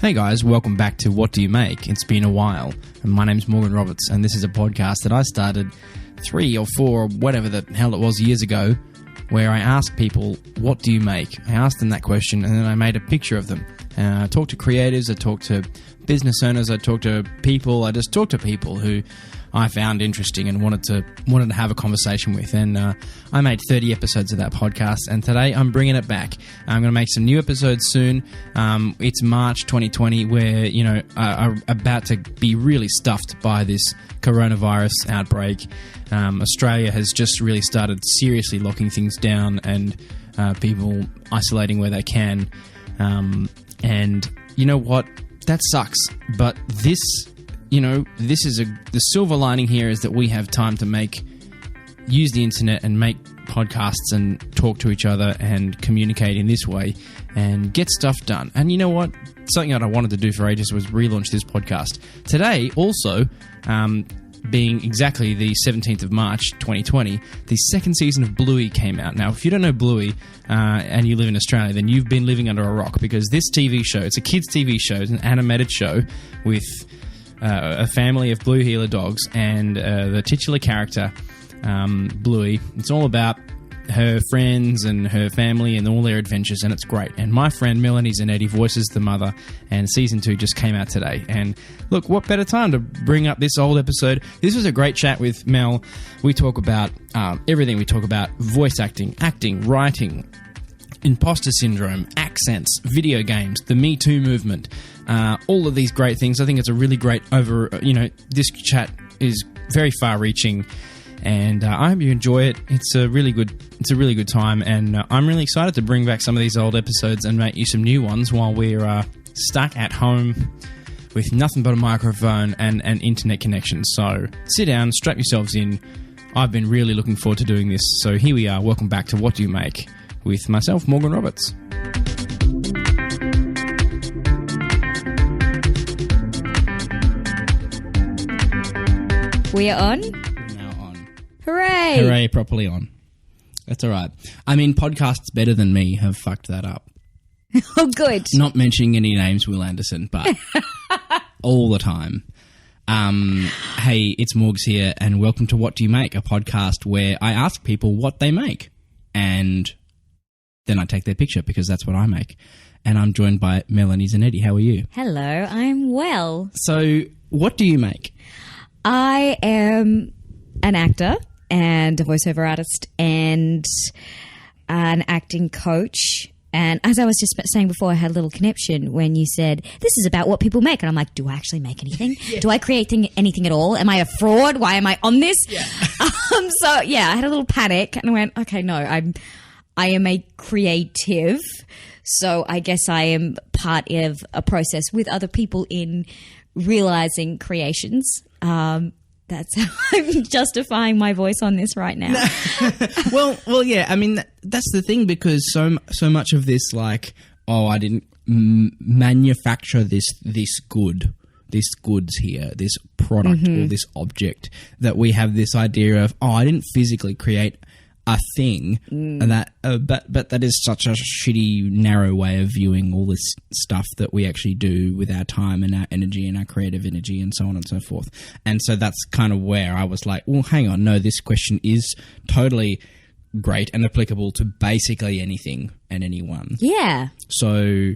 Hey guys, welcome back to What Do You Make? It's been a while. And my name's Morgan Roberts, and this is a podcast that I started 3 or 4 or whatever the hell it was years ago, where I asked people, what do you make? I asked them that question, and then I made a picture of them. I talked to creatives, I talked to business owners, I talked to people, I just talked to people who I found interesting and wanted to have a conversation with. And I made 30 episodes of that podcast, and today I'm bringing it back. I'm going to make some new episodes soon. It's March 2020, where are about to be really stuffed by this coronavirus outbreak. Australia has just really started seriously locking things down and people isolating where they can. And you know what? That sucks. But this is the silver lining here is that we have time to use the internet and make podcasts and talk to each other and communicate in this way and get stuff done. And you know what? Something that I wanted to do for ages was relaunch this podcast. Today, also, being exactly the 17th of March, 2020, the second season of Bluey came out. Now, if you don't know Bluey and you live in Australia, then you've been living under a rock, because this TV show, it's a kids' TV show, it's an animated show with a family of blue heeler dogs, and the titular character, Bluey. It's all about her friends and her family and all their adventures, and it's great. And my friend Melanie Zanetti voices the mother, and season 2 just came out today. And look, what better time to bring up this old episode? This was a great chat with Mel. We talk about everything. We talk about voice acting, writing, impostor syndrome, accents, video games, the Me Too movement, all of these great things. I think it's a really great this chat is very far-reaching, and I hope you enjoy it. It's a really good time, and I'm really excited to bring back some of these old episodes and make you some new ones while we're stuck at home with nothing but a microphone and an internet connection. So sit down, strap yourselves in. I've been really looking forward to doing this. So here we are. Welcome back to What Do You Make? With myself, Morgan Roberts. We are on? We're now on. Hooray! Hooray, properly on. That's all right. I mean, podcasts better than me have fucked that up. Oh, good. Not mentioning any names, Will Anderson, but all the time. Hey, it's Morgs here, and welcome to What Do You Make? A podcast where I ask people what they make. And then I take their picture, because that's what I make. And I'm joined by Melanie Zanetti. How are you? Hello, I'm well. So, what do you make? I am an actor and a voiceover artist and an acting coach. And as I was just saying before, I had a little connection when you said, this is about what people make. And I'm like, do I actually make anything? Yeah. Do I create anything at all? Am I a fraud? Why am I on this? Yeah. I had a little panic and I went, okay, no, I am a creative. So I guess I am part of a process with other people in realizing creations. That's how I'm justifying my voice on this right now. Well, yeah. I mean, that's the thing, because so much of this, like, I didn't manufacture this goods here, this product or this object, that we have this idea of, I didn't physically create a thing, and that but that is such a shitty, narrow way of viewing all this stuff that we actually do with our time and our energy and our creative energy and so on and so forth. And so that's kind of where I was like, well, hang on, no, this question is totally great and applicable to basically anything and anyone. Yeah. So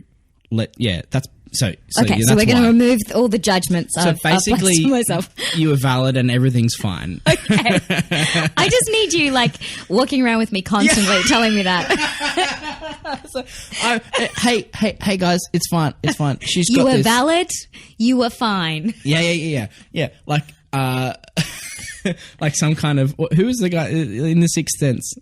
that's so okay, yeah, so we're going to remove all the judgments. So basically, myself. You are valid and everything's fine. Okay. I just need you, like, walking around with me constantly, telling me that. Hey, guys, it's fine. It's fine. You were valid. You were fine. Yeah. Like, like some kind of, who is the guy in The Sixth Sense?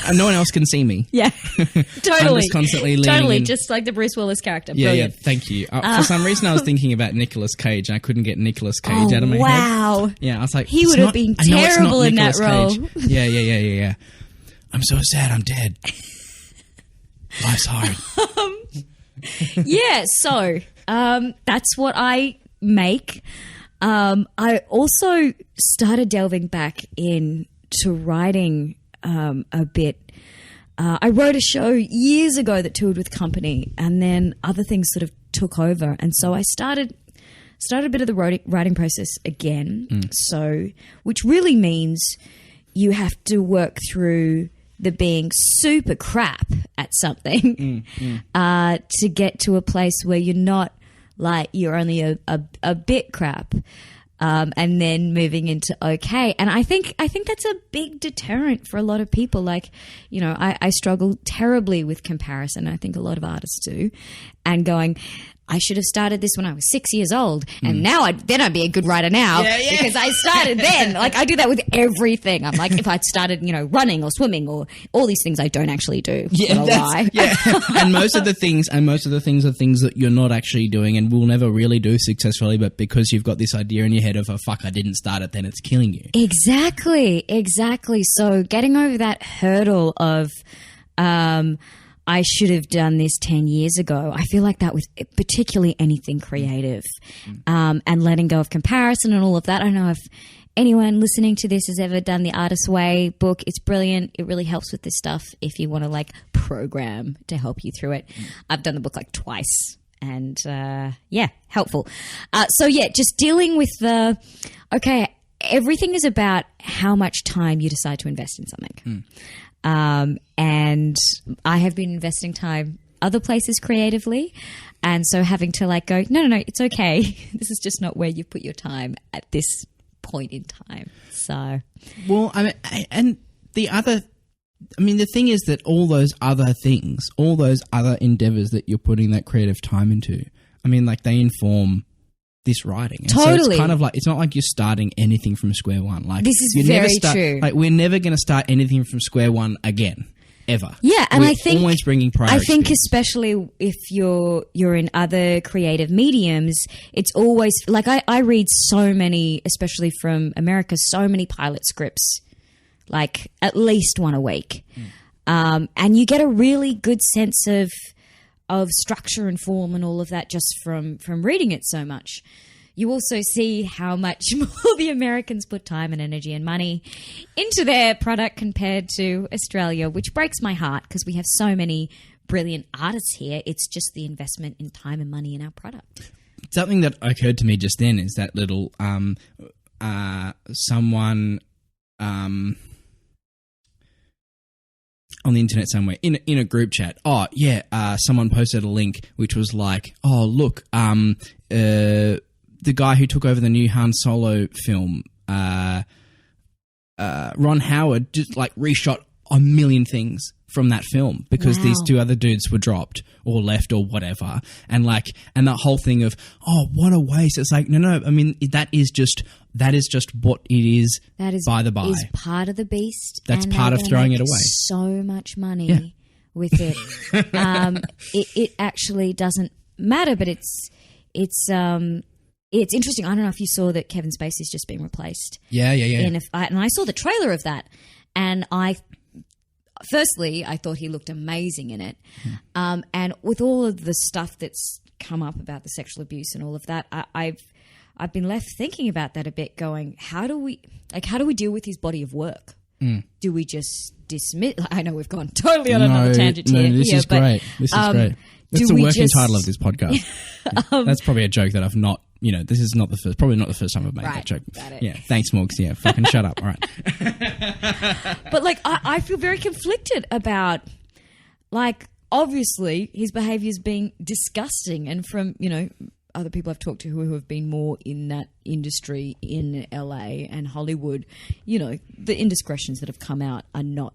And no one else can see me. Yeah, totally. I'm just constantly leaning totally, in. just like the Bruce Willis character. Yeah, Brilliant. yeah. Thank you. For some reason, I was thinking about Nicolas Cage, and I couldn't get Nicolas Cage out of my head. Wow. Yeah, I was like, he would have been terrible in that role. Yeah. I'm so sad. I'm dead. Life's hard. Yeah. So that's what I make. I also started delving back into writing a bit I wrote a show years ago that toured with company, and then other things sort of took over. And so I started a bit of the writing process again. So, which really means you have to work through the being super crap at something to get to a place where you're not like you're only a bit crap. And then moving into okay. And I think that's a big deterrent for a lot of people. Like, you know, I struggle terribly with comparison. I think a lot of artists do. And going, I should have started this when I was 6 years old, and now I'd be a good writer now because I started then. Like, I do that with everything. I'm like, if I'd started, you know, running or swimming or all these things I don't actually do. Yeah, lie. Yeah. and most of the things are things that you're not actually doing and will never really do successfully, but because you've got this idea in your head of, oh, fuck, I didn't start it, then it's killing you. Exactly. So getting over that hurdle of, I should have done this 10 years ago. I feel like that with particularly anything creative, and letting go of comparison and all of that. I don't know if anyone listening to this has ever done the Artist's Way book. It's brilliant. It really helps with this stuff if you want to like program to help you through it. I've done the book like twice and helpful. Just dealing with everything is about how much time you decide to invest in something. And I have been investing time other places creatively. And so having to like go, no, it's okay. This is just not where you put your time at this point in time. So, well, I mean, and the thing is that all those other things, all those other endeavors that you're putting that creative time into, I mean, like they inform this writing. And totally. So it's kind of like, it's not like you're starting anything from square one. Like this is very true. Like we're never going to start anything from square one again, ever. Yeah, and we're I think always bringing prior. I think experience. especially if you're in other creative mediums, it's always like I read so many, especially from America, so many pilot scripts, like at least one a week, and you get a really good sense of structure and form and all of that just from reading it so much. You also see how much more the Americans put time and energy and money into their product compared to Australia, which breaks my heart because we have so many brilliant artists here. It's just the investment in time and money in our product. Something that occurred to me just then is that little someone on the internet somewhere in a group chat. Someone posted a link which was like, oh look, the guy who took over the new Han Solo film, Ron Howard, just like reshot a million things from that film because these two other dudes were dropped or left or whatever, and that whole thing of, oh, what a waste. It's like, no. I mean, that is just what it is. That is by the by. Is part of the beast. That's part of throwing it away. So much money with it. It actually doesn't matter, but it's interesting. I don't know if you saw that Kevin Spacey's just been replaced. Yeah. And I saw the trailer of that, and Firstly, I thought he looked amazing in it. And with all of the stuff that's come up about the sexual abuse and all of that, I've been left thinking about that a bit, going, how do we deal with his body of work? Do we just dismiss? I know we've gone totally on another tangent here. This is great. This is great. That's the working title of this podcast. That's probably a joke that I've not, this is not probably not the first time I've made that joke. Got it. Yeah, thanks, Morgs. Yeah, fucking shut up. All right. But I feel very conflicted about, obviously his behaviour's being disgusting, and from, other people I've talked to who have been more in that industry in LA and Hollywood, the indiscretions that have come out are not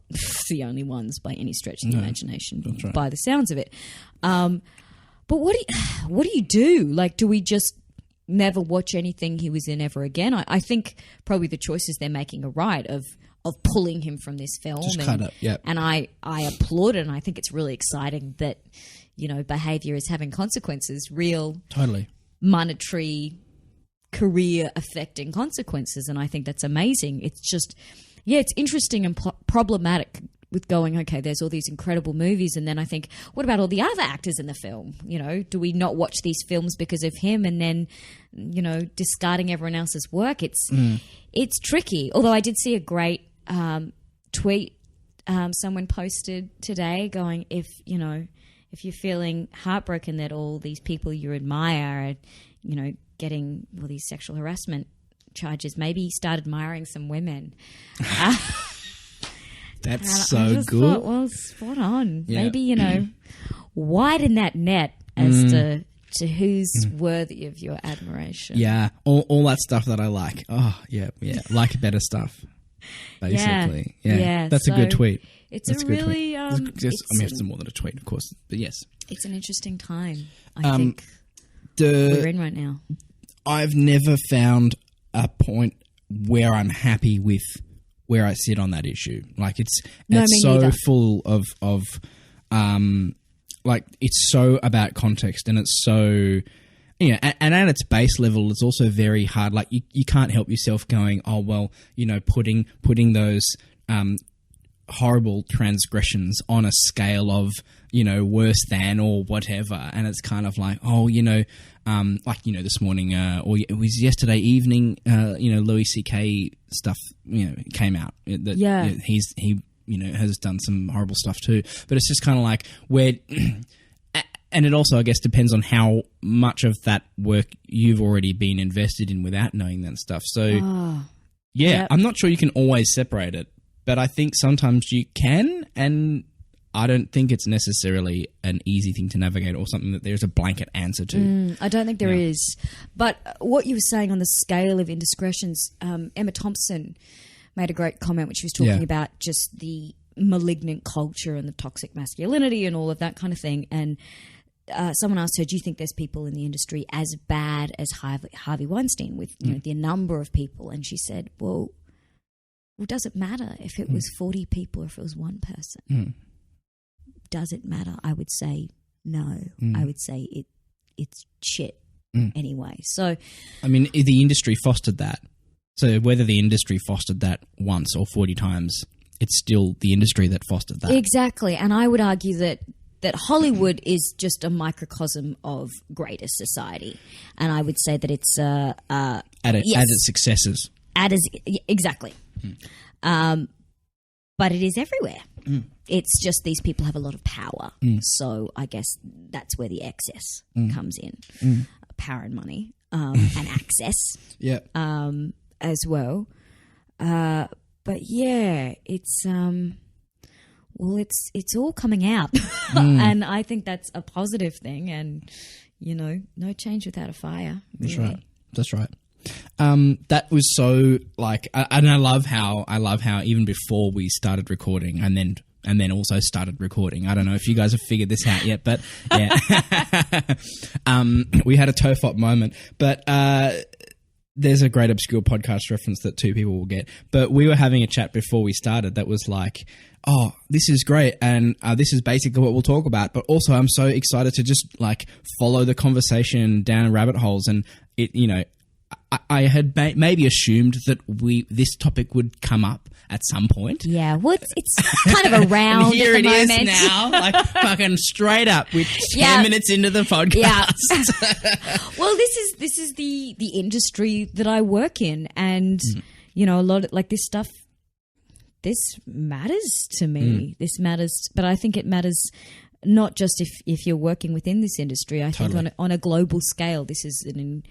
the only ones by any stretch of the imagination, right. by the sounds of it. But what do you do? Like, do we just never watch anything he was in ever again? I think probably the choices they're making are right of pulling him from this film. Just cut it, yeah. And I applaud it, and I think it's really exciting that, behaviour is having consequences, real, totally monetary, career-affecting consequences, and I think that's amazing. It's just, it's interesting and problematic with going, okay, there's all these incredible movies, and then I think, what about all the other actors in the film? Do we not watch these films because of him, and then, discarding everyone else's work? It's tricky. Although I did see a great tweet someone posted today going, if you're feeling heartbroken that all these people you admire are, getting all these sexual harassment charges, maybe start admiring some women. That's so I just good. Thought, well, spot on. Yeah. Maybe, widen that net as to who's worthy of your admiration. Yeah, all that stuff that I like. Oh, yeah, like better stuff, basically. Yeah. That's a good tweet. It's That's a really... it's more than a tweet, of course, but yes. It's an interesting time, I think, the we're in right now. I've never found a point where I'm happy with where I sit on that issue. Like it's so neither. full of like it's so about context, and it's so and at its base level, it's also very hard. Like you can't help yourself going, oh well, putting those horrible transgressions on a scale of worse than or whatever, and it's kind of like this morning or it was yesterday evening, Louis C.K. stuff came out that he has done some horrible stuff too, but it's just kind of like where and it also I guess depends on how much of that work you've already been invested in without knowing that stuff. So I'm not sure you can always separate it, but I think sometimes you can, and I don't think it's necessarily an easy thing to navigate or something that there's a blanket answer to. I don't think there is. But what you were saying on the scale of indiscretions, Emma Thompson made a great comment when she was talking about just the malignant culture and the toxic masculinity and all of that kind of thing. And someone asked her, do you think there's people in the industry as bad as Harvey Weinstein with the number of people? And she said, well, does it matter if it was 40 people or if it was one person? Does it matter? I would say no. I would say it's shit anyway. So, I mean, the industry fostered that. So whether the industry fostered that once or 40 times, it's still the industry that fostered that. Exactly. And I would argue that Hollywood is just a microcosm of greater society. And I would say that it's at its successes. Exactly. But it is everywhere. It's just these people have a lot of power. So I guess that's where the excess comes in. Power and money and access as well. But yeah, it's it's all coming out. And I think that's a positive thing, and no change without a fire. Really. That's right. That was so like, and I love how even before we started recording and then also started recording. I don't know if you guys have figured this out yet, but yeah, we had a TOEFOP moment, but, there's a great obscure podcast reference that two people will get, but we were having a chat before we started that was like, oh, this is great, and this is basically what we'll talk about, but also I'm so excited to just like follow the conversation down rabbit holes, and it, I had maybe assumed that this topic would come up at some point. Yeah, well, it's kind of around. And here at the it moment. is now, like fucking straight up with 10 minutes into the podcast. Yeah. Well, this is the industry that I work in, and a lot of like this stuff. This matters to me. This matters, but I think it matters not just if you're working within this industry. I think on a global scale, this is an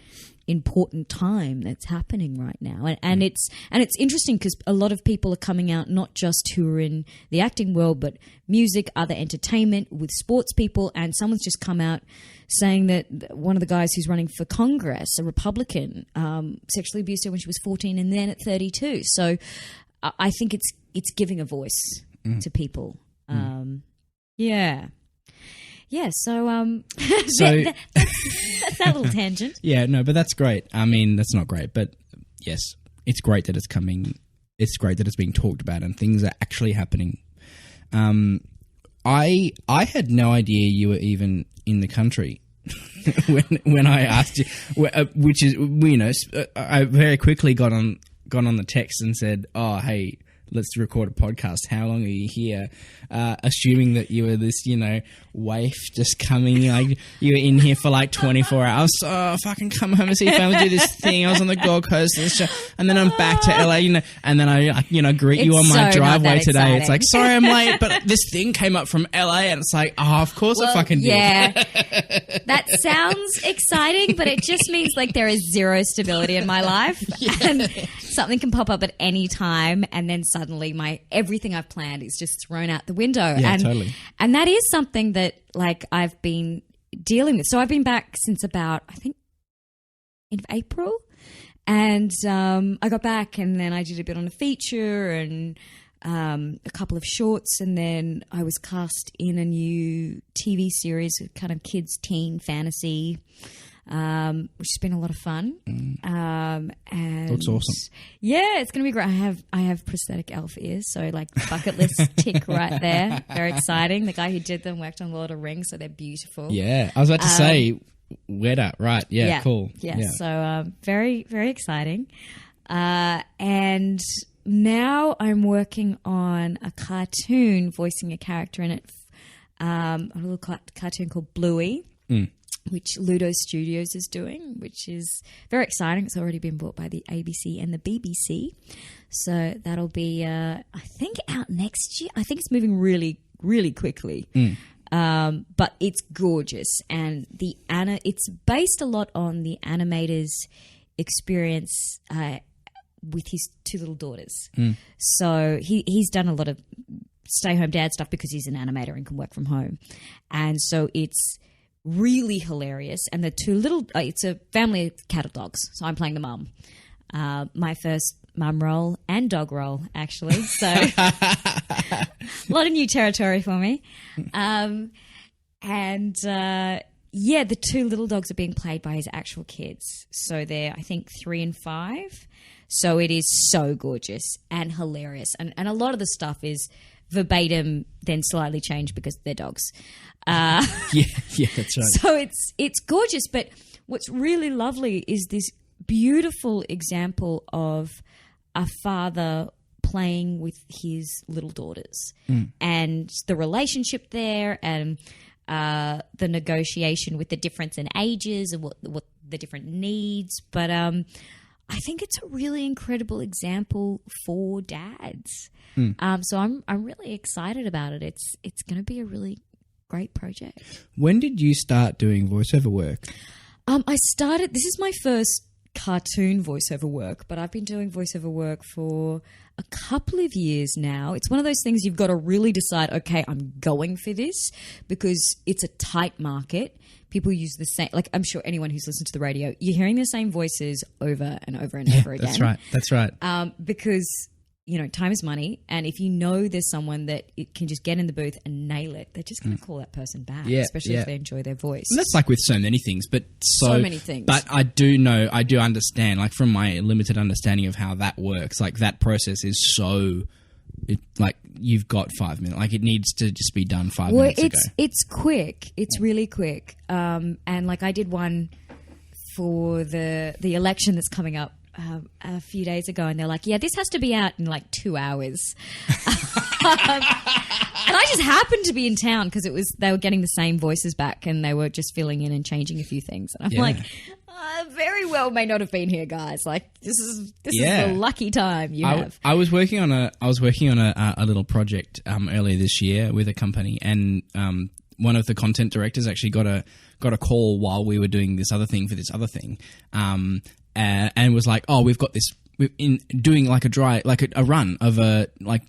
important time that's happening right now, and it's interesting because a lot of people are coming out, not just who are in the acting world, but music, other entertainment, with sports people, and someone's just come out saying that one of the guys who's running for Congress, a Republican, sexually abused her when she was 14 and then at 32. So I think it's giving a voice to people. Yeah. So that's that little tangent. Yeah, no, but that's great. I mean, that's not great, but yes, it's great that it's coming. It's great that it's being talked about and things are actually happening. I had no idea you were even in the country when I asked you, which is I very quickly got on the text and said, "Oh, hey, let's record a podcast. How long are you here? Assuming that you were this, waif just coming, like you were in here for like 24 hours. Oh, fucking come home and see family, do this thing. I was on the Gold Coast and then I'm back to LA, and then I, greet you on my driveway today. It's like, sorry, I'm late, but this thing came up from LA, and it's like, oh, of course I fucking did. Yeah. That sounds exciting, but it just means like there is zero stability in my life and something can pop up at any time, and then suddenly everything I've planned is just thrown out the window. Yeah, totally. And that is something that like I've been dealing with. So I've been back since about, I think, in April, and I got back and then I did a bit on a feature and a couple of shorts, and then I was cast in a new TV series, kind of kids teen fantasy, which has been a lot of fun. And looks awesome. Yeah, it's going to be great. I have prosthetic elf ears, so like bucket list tick right there. Very exciting. The guy who did them worked on Lord of the Rings, so they're beautiful. Yeah, I was about to say, Weta, right? Yeah, cool. Yeah, so very, very exciting. And now I'm working on a cartoon, voicing a character in it, a little cartoon called Bluey, which Ludo Studios is doing, which is very exciting. It's already been bought by the ABC and the BBC. So that'll be, I think, out next year. I think it's moving really, really quickly. But it's gorgeous. And it's based a lot on the animator's experience with his two little daughters. So he's done a lot of stay-home dad stuff because he's an animator and can work from home. And so it's really hilarious. And the two little it's a family of cattle dogs. So I'm playing the mum. My first mum role and dog role, actually. So a lot of new territory for me. The two little dogs are being played by his actual kids. So they're, I think, 3 and 5. So it is so gorgeous and hilarious. And a lot of the stuff is verbatim, then slightly changed because they're dogs. Yeah, that's right. So it's gorgeous. But what's really lovely is this beautiful example of a father playing with his little daughters and the relationship there and the negotiation with the difference in ages and what the different needs. But I think it's a really incredible example for dads. So I'm really excited about it. It's going to be a really great project. When did you start doing voiceover work? This is my first cartoon voiceover work, but I've been doing voiceover work for a couple of years now. It's one of those things you've got to really decide, okay, I'm going for this, because it's a tight market. People use the same, like I'm sure anyone who's listened to the radio, you're hearing the same voices over and over and over again. That's right. Because, time is money. And if you know there's someone that it can just get in the booth and nail it, they're just going to call that person back, especially if they enjoy their voice. And that's like with so many things, but so many things. But I do understand, like from my limited understanding of how that works, like that process is like you've got 5 minutes. Like it needs to just be done 5 minutes ago. It's quick. It's really quick. And like I did one for the election that's coming up a few days ago, and they're like, yeah, this has to be out in like 2 hours. And I just happened to be in town because they were getting the same voices back and they were just filling in and changing a few things. And I'm like, very well may not have been here, guys. Like this is the lucky time you have. I was working on a little project earlier this year with a company, and one of the content directors actually got a call while we were doing this other thing for this other thing, and was like, "Oh, we've got this." In doing like a run of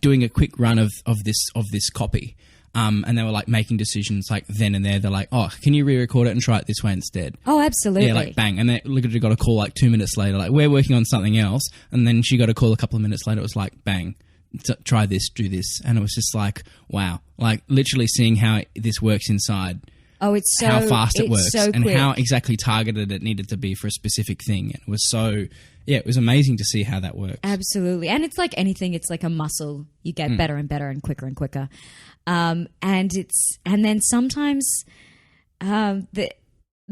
doing a quick run of this copy, and they were like making decisions like then and there. They're like, oh, can you re-record it and try it this way instead? Oh, absolutely. Yeah, like bang, and they literally got a call like 2 minutes later, like we're working on something else, and then she got a call a couple of minutes later. It was like bang, try this, do this, and it was just like wow, like literally seeing how this works inside. Oh, it's so how fast it works so and quick. How exactly targeted it needed to be for a specific thing. And it was so, it was amazing to see how that works. Absolutely. And it's like anything, it's like a muscle. You get better and better and quicker. And then sometimes the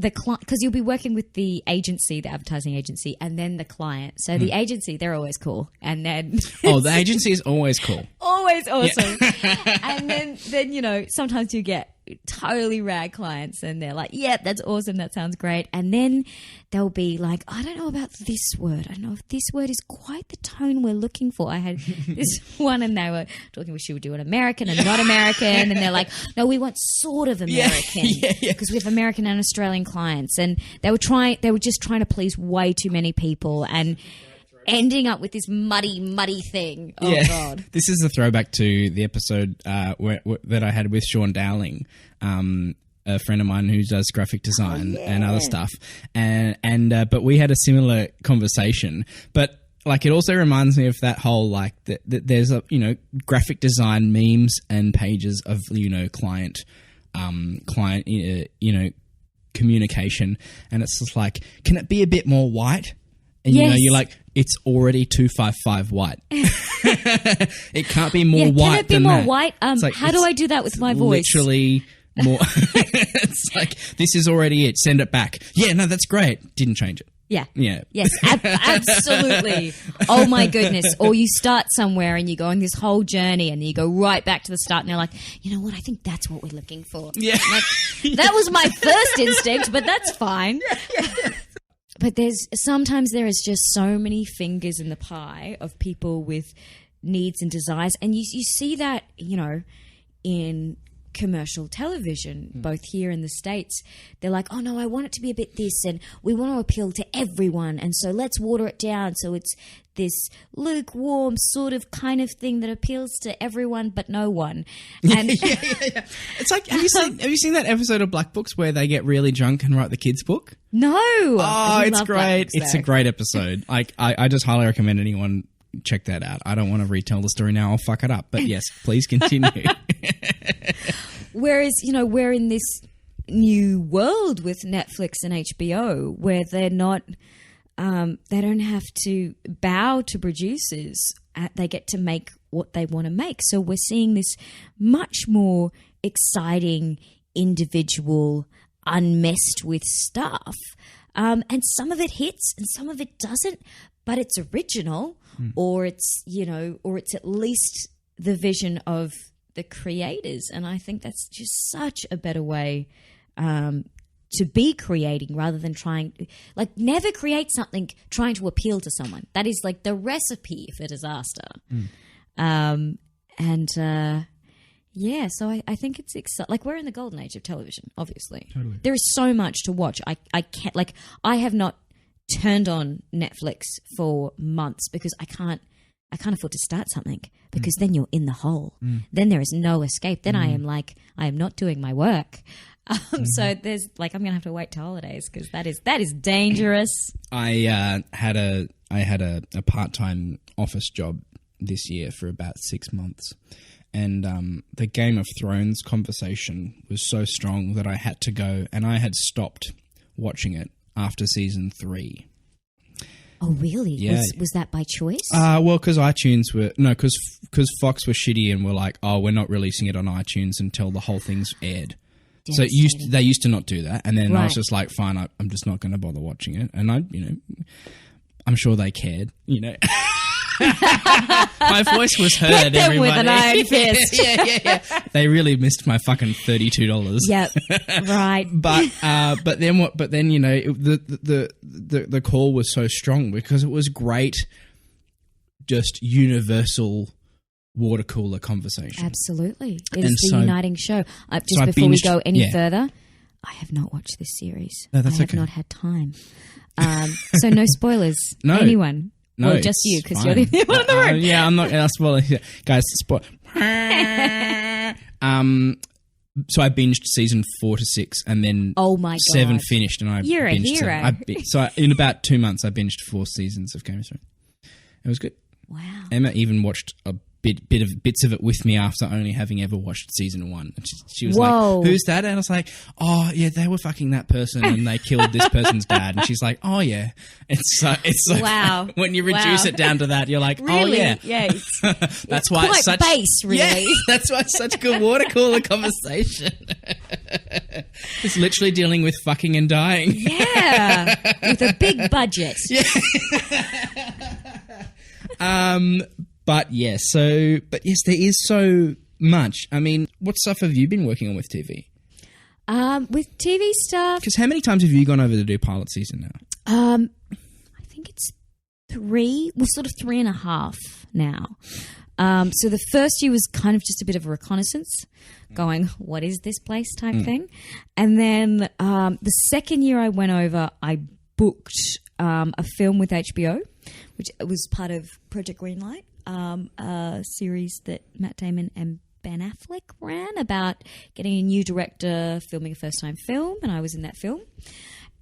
the client, because you'll be working with the agency, the advertising agency, and then the client. So the agency, they're always cool. And then... the agency is always cool. Always awesome. Yeah. And then, you know, sometimes you get totally rad clients and they're like, yeah, that's awesome. That sounds great. And then they'll be like, I don't know about this word. I don't know if this word is quite the tone we're looking for. I had this one and they were talking, should we do an American and not American? And they're like, no, we want sort of American because we have American and Australian clients. And they were just trying to please way too many people and ending up with this muddy thing. Oh, God. This is a throwback to the episode that I had with Sean Dowling, a friend of mine who does graphic design and other stuff. But we had a similar conversation. But like, it also reminds me of that whole, like, there's a, you know, graphic design memes and pages of, you know, client, you know, communication. And it's just like, can it be a bit more white? And you know, you're like, it's already 255 white. It can't be more white than that. Can it be more white? Like, how do I do that with my voice? Literally more. It's like, this is already it. Send it back. Yeah, no, that's great. Didn't change it. Yeah. Yeah. Yes, absolutely. Oh, my goodness. Or you start somewhere and you go on this whole journey and you go right back to the start and you're like, you know what? I think that's what we're looking for. Yeah. Like, that was my first instinct, but that's fine. Yeah. But sometimes there is just so many fingers in the pie of people with needs and desires. And you see that, you know, in commercial television, both here in the States. They're like, oh, no, I want it to be a bit this and we want to appeal to everyone. And so let's water it down so it's this lukewarm sort of kind of thing that appeals to everyone but no one. And yeah. It's like, have you seen that episode of Black Books where they get really drunk and write the kids' book? No. Oh, it's great. It's a great episode. Like, I just highly recommend anyone check that out. I don't want to retell the story now. I'll fuck it up. But yes, please continue. Whereas, you know, we're in this new world with Netflix and HBO where they're not... they don't have to bow to producers. They get to make what they want to make. So we're seeing this much more exciting, individual, unmessed with stuff. And some of it hits and some of it doesn't, but it's original or it's, you know, or it's at least the vision of the creators. And I think that's just such a better way to be creating rather than trying, like, never create something trying to appeal to someone. That is like the recipe for disaster. Yeah, so I think it's exciting. Like, we're in the golden age of television, obviously. Totally. There is so much to watch. I can't, like, I have not turned on Netflix for months because I can't afford to start something because then you're in the hole. Then there is no escape. Then I am like, I am not doing my work. So there's like, I'm going to have to wait till holidays because that is dangerous. I had a part-time office job this year for about 6 months. And the Game of Thrones conversation was so strong that I had to go, and I had stopped watching it after season 3. Oh, really? Yeah. Was that by choice? Well, because iTunes were... No, because Fox were shitty and were like, oh, we're not releasing it on iTunes until the whole thing's aired. So they used to not do that. And then I was just like, fine, I'm just not going to bother watching it. And I'm sure they cared, My voice was heard, Hit them everybody. with an iron fist. Yeah. They really missed my fucking $32. Yep, right. But then what? But then the call was so strong because it was great, just universal water cooler conversation. Absolutely, it is the uniting show. Just before we go any further, I have not watched this series. No, that's I have not had time. So no spoilers. No. Anyone. No, or just you, because you're the only one in the room. Yeah, I'm not going to spoil it. Guys, spoil. So I binged season 4 to 6 and then 7 finished. And You're a hero. So in about 2 months, I binged 4 seasons of Game of Thrones. It was good. Wow. Emma even watched a bits of it with me after only having ever watched season 1. And she was like, who's that? And I was like, oh, yeah, they were fucking that person and they killed this person's dad. And she's like, oh, yeah. It's like, wow. When you reduce it down to that, you're like, really? Oh, yeah. Yeah. That's why quite it's such base, really. Yeah, that's why it's such good water cooler conversation. It's literally dealing with fucking and dying. Yeah, with a big budget. Yeah. But yes, there is so much. I mean, what stuff have you been working on with TV? With TV stuff, Because how many times have you gone over to do pilot season now? I think it's 3. Well, sort of 3.5 now. So the first year was kind of just a bit of a reconnaissance, going, what is this place type thing? And then the second year I went over, I booked a film with HBO, which was part of Project Greenlight, a series that Matt Damon and Ben Affleck ran about getting a new director filming a first-time film, and I was in that film.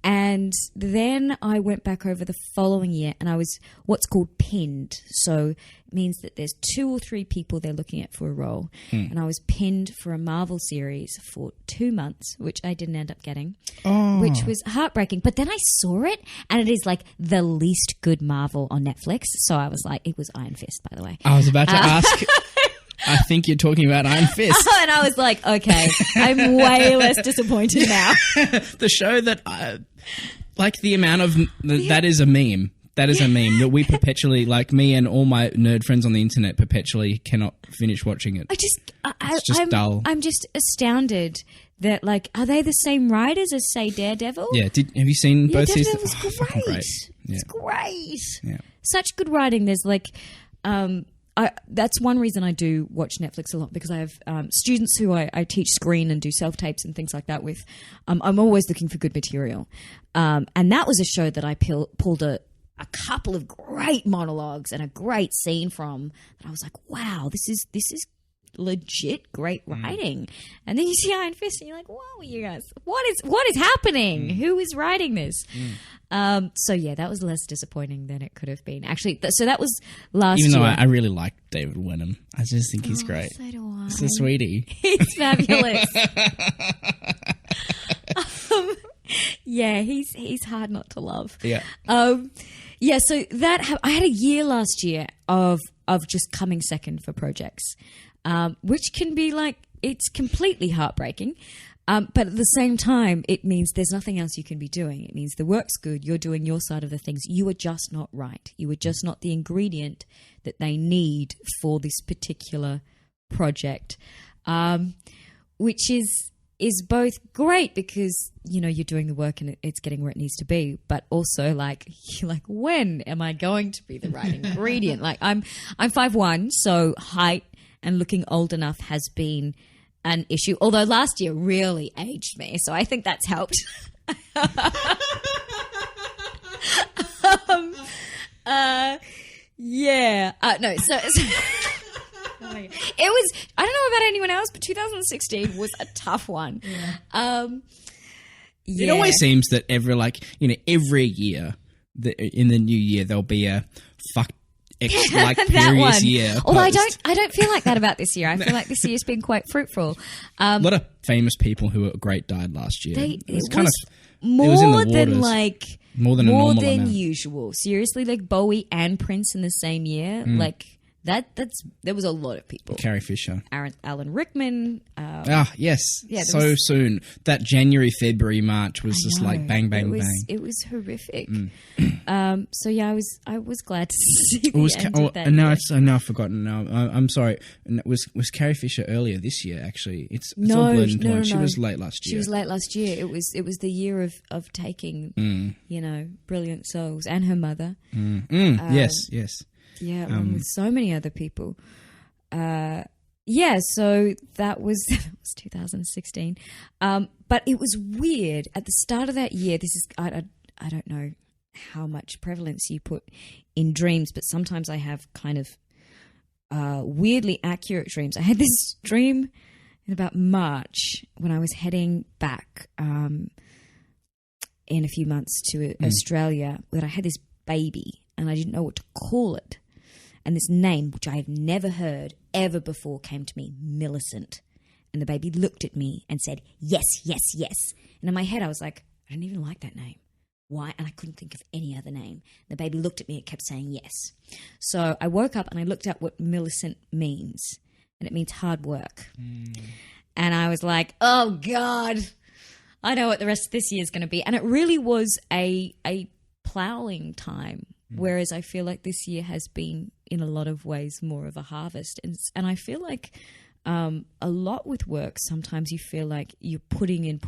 And then I went back over the following year and I was what's called pinned. So it means that there's 2 or 3 people they're looking at for a role. And I was pinned for a Marvel series for 2 months, which I didn't end up getting, which was heartbreaking. But then I saw it and it is like the least good Marvel on Netflix. So I was like, it was Iron Fist, by the way. I was about to ask... I think you're talking about Iron Fist. And I was like, okay, I'm way less disappointed now. The show that, like the amount of, that is a meme. That is a meme that we perpetually, like me and all my nerd friends on the internet perpetually cannot finish watching it. It's just dull. I'm just astounded that, like, are they the same writers as, say, Daredevil? Yeah. Have you seen both seasons? Daredevil was great. Great. Yeah. It's great. Yeah. Such good writing. There's like, that's one reason I do watch Netflix a lot, because I have students who I teach screen and do self-tapes and things like that with. I'm always looking for good material. And that was a show that I pulled a couple of great monologues and a great scene from. And I was like, wow, this is legit great writing. And then you see Iron Fist and you're like, whoa, you guys, what is happening? Who is writing this? So yeah, that was less disappointing than it could have been. Actually, so that was last year. Even though I really like David Wenham. I just think he's great. So do I. He's a sweetie. He's fabulous. Yeah, he's hard not to love. Yeah. Yeah, so that I had a year last year of just coming second for projects, which can be like, it's completely heartbreaking. But at the same time, it means there's nothing else you can be doing. It means the work's good. You're doing your side of the things. You are just not right. You are just not the ingredient that they need for this particular project, which is both great because, you know, you're doing the work and it's getting where it needs to be, but also like, you're like, when am I going to be the right ingredient? Like I'm 5'1", so height and looking old enough has been an issue, although last year really aged me, so I think that's helped. No, so it was, I don't know about anyone else, but 2016 was a tough one. It always seems that every year in the new year there'll be a fuck like previous year. Although I don't feel like that about this year. I feel like this year's been quite fruitful. A lot of famous people who were great died last year. It was more than usual. Seriously, like Bowie and Prince in the same year, like there was a lot of people. Carrie Fisher, Alan Rickman. Yes, yeah, soon. That January, February, March was just like bang, bang, bang. It was horrific. So yeah, I was glad to see the end of that. No, I've forgotten. No, I'm sorry. Was Carrie Fisher earlier this year? Actually, it's no, all blurred no. She was late last year. She was late last year. It was the year of taking brilliant souls, and her mother. Yes. Yeah, along with so many other people. So that was 2016. But it was weird. At the start of that year, this is, I don't know how much prevalence you put in dreams, but sometimes I have kind of weirdly accurate dreams. I had this dream in about March when I was heading back in a few months to Australia, that I had this baby and I didn't know what to call it. And this name, which I have never heard ever before, came to me, Millicent. And the baby looked at me and said, yes, yes, yes. And in my head, I was like, I don't even like that name. Why? And I couldn't think of any other name. The baby looked at me and kept saying yes. So I woke up and I looked up what Millicent means. And it means hard work. And I was like, oh, God, I know what the rest of this year is going to be. And it really was a ploughing time, whereas I feel like this year has been, in a lot of ways, more of a harvest. And I feel like a lot with work, sometimes you feel like you're putting in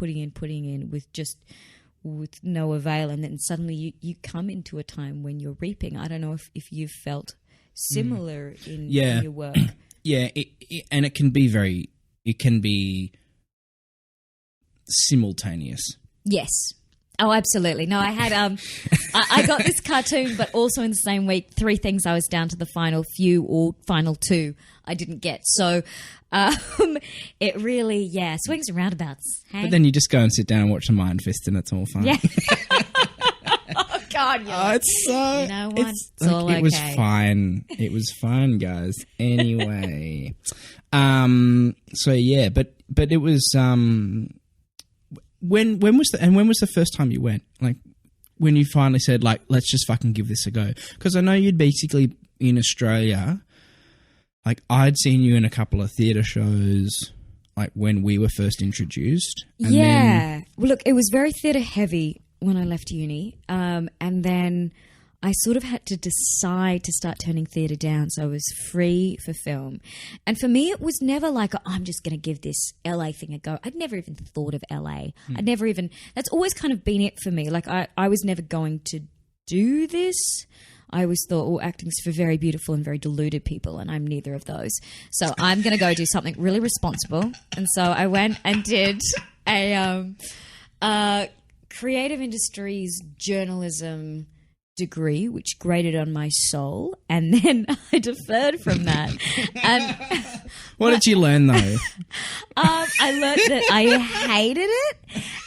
with no avail, and then suddenly you come into a time when you're reaping. I don't know if you've felt similar in your work. Yeah, and it can be simultaneous. Yes. Oh, absolutely. No, I had I got this cartoon, but also in the same week, 3 things I was down to the final few or final 2 I didn't get. So it really, swings and roundabouts. Hey? But then you just go and sit down and watch the Mind Fist, and it's all fine. Yeah. Oh God, it's so. You know what? It's all it okay. was fine. It was fine, guys. Anyway, so yeah, but it was when was the first time you went? Like when you finally said, like, let's just fucking give this a go? Because I know you'd basically in Australia. Like, I'd seen you in a couple of theatre shows, like, when we were first introduced. And well, look, it was very theatre heavy when I left uni. And then I sort of had to decide to start turning theatre down, so I was free for film. And for me, it was never like, I'm just going to give this LA thing a go. I'd never even thought of LA. I'd never even... That's always kind of been it for me. Like, I was never going to do this. I always thought, acting's for very beautiful and very deluded people, and I'm neither of those. So I'm going to go do something really responsible. And so I went and did a creative industries journalism degree, which grated on my soul, and then I deferred from that. And what did you learn, though? I learned that I hated it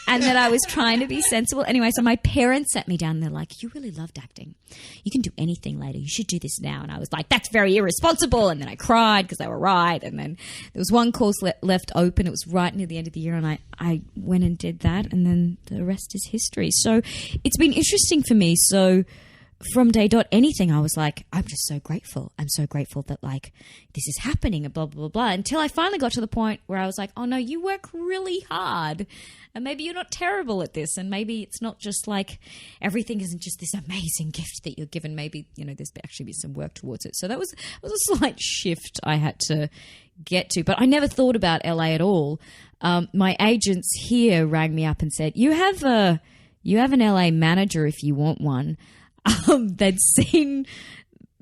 and that I was trying to be sensible. Anyway, so my parents sat me down and they're like, you really loved acting. You can do anything later. You should do this now. And I was like, that's very irresponsible. And then I cried because they were right. And then there was one course left open. It was right near the end of the year. And I went and did that. And then the rest is history. So it's been interesting for me. So from day dot, anything, I was like, I'm just so grateful. I'm so grateful that, like, this is happening and blah, blah, blah, blah. Until I finally got to the point where I was like, oh, no, you work really hard. And maybe you're not terrible at this. And maybe it's not just like everything isn't just this amazing gift that you're given. Maybe, there's actually been some work towards it. So that was a slight shift I had to get to. But I never thought about LA at all. My agents here rang me up and said, you have an LA manager if you want one.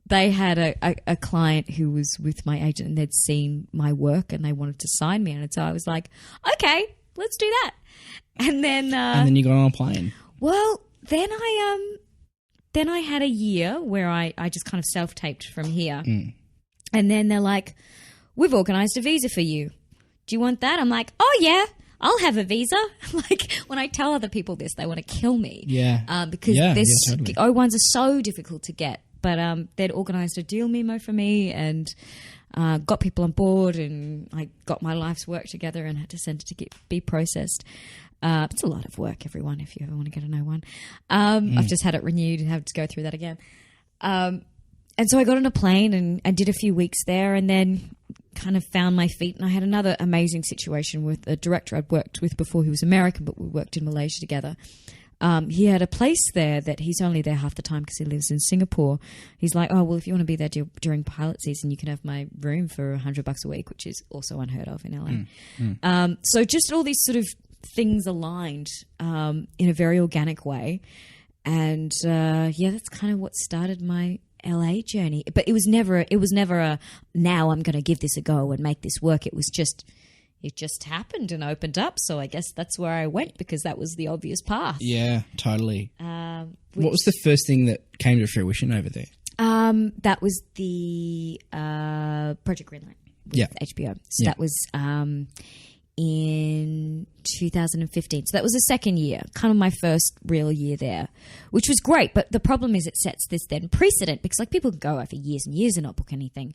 They had a client who was with my agent and they'd seen my work and they wanted to sign me. And so I was like, okay, let's do that. And then you got on a plane. Well, then I had a year where I just kind of self-taped from here. And then they're like, we've organized a visa for you. Do you want that? I'm like, oh yeah, I'll have a visa. Like, when I tell other people this, they want to kill me. Yeah. Because totally. O1s are so difficult to get. But they'd organised a deal memo for me and got people on board, and I got my life's work together and had to send it to be processed. It's a lot of work, everyone, if you ever want to get an O1. I've just had it renewed and have to go through that again. And so I got on a plane and did a few weeks there, and then kind of found my feet. And I had another amazing situation with a director I'd worked with before, who was American, but we worked in Malaysia together. He had a place there that he's only there half the time because he lives in Singapore. He's like, oh, well, if you want to be there during pilot season, you can have my room for $100 a week, which is also unheard of in LA. So just all these sort of things aligned in a very organic way. And that's kind of what started my LA journey. But it was never a now I'm going to give this a go and make this work. It just happened and opened up. So I guess that's where I went, because that was the obvious path. Yeah, totally. What was the first thing that came to fruition over there? That was the Project Greenlight with HBO. So that was in 2015. So that was the second year, kind of my first real year there, which was great. But the problem is it sets this then precedent, because like people can go for years and years and not book anything.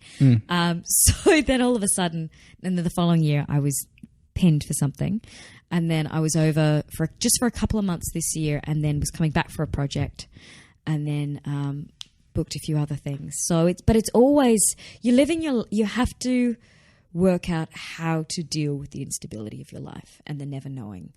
So then all of a sudden, and then the following year I was pinned for something, and then I was over for a couple of months this year, and then was coming back for a project, and then booked a few other things. So it's always, you have to work out how to deal with the instability of your life and the never knowing.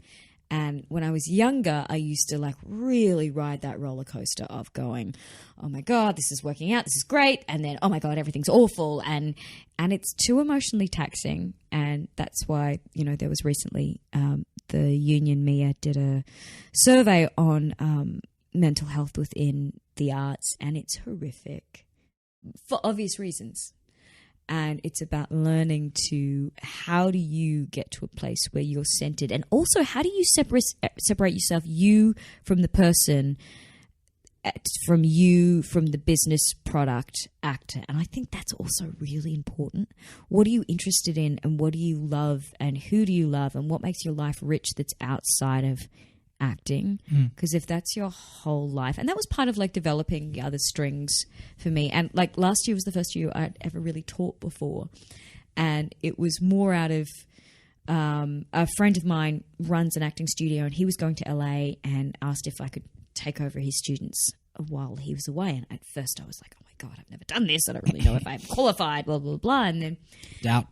And when I was younger, I used to like really ride that roller coaster of going, oh my God, this is working out, this is great. And then, oh my God, everything's awful. And it's too emotionally taxing. And that's why, you know, there was recently the Union Mia did a survey on mental health within the arts, and it's horrific for obvious reasons. And it's about learning to, how do you get to a place where you're centered? And also, how do you separate yourself, you from the person, from the business product actor? And I think that's also really important. What are you interested in, and what do you love, and who do you love, and what makes your life rich that's outside of acting? Because if that's your whole life, and that was part of like developing the other strings for me, and like last year was the first year I'd ever really taught before, and it was more out of a friend of mine runs an acting studio, and he was going to LA and asked if I could take over his students while he was away. And at first I was like, oh my God, I've never done this, I don't really know if I'm qualified, blah blah blah. And then doubt,